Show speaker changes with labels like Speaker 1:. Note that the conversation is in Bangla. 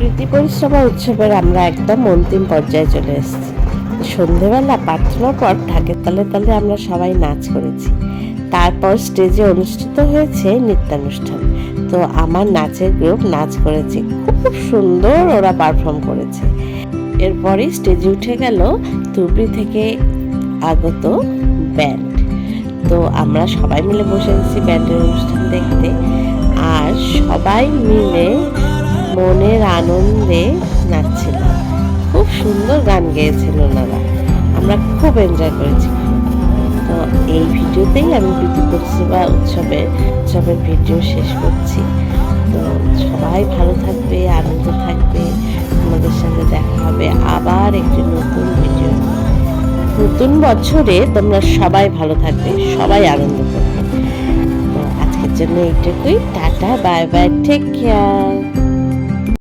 Speaker 1: প্রীতি পরিশ্রমা উৎসবের আমরা একদম অন্তিম পর্যায়ে চলে এসেছি। সন্ধেবেলা প্রার্থনার পর ঢাকের তালে তালে আমরা সবাই নাচ করেছি। তারপর স্টেজে অনুষ্ঠিত হয়েছে নৃত্যানুষ্ঠান। তো আমার নাচের গ্রুপ নাচ করেছে, খুব সুন্দর ওরা পারফর্ম করেছে। এরপরই স্টেজে উঠে গেল ধুবড়ি থেকে আগত ব্যান্ড। তো আমরা সবাই মিলে বসে গেছি ব্যান্ডের অনুষ্ঠান দেখতে, আর সবাই মিলে মনের আনন্দে নাচছিলাম। খুব সুন্দর গান গেয়েছেন ওনারা, আমরা খুব এনজয় করেছি। তো এই ভিডিওতেই আমি প্রীতি পরিষেবা উৎসবের ভিডিও শেষ করছি। তো সবাই ভালো থাকবে, আনন্দ থাকবে। আমাদের সঙ্গে দেখা হবে আবার একটি নতুন ভিডিও। নতুন বছরে তোমরা সবাই ভালো থাকবে, সবাই আনন্দ করবে। তো আজকের জন্য এইটুকুই। Tata, bye bye, take care.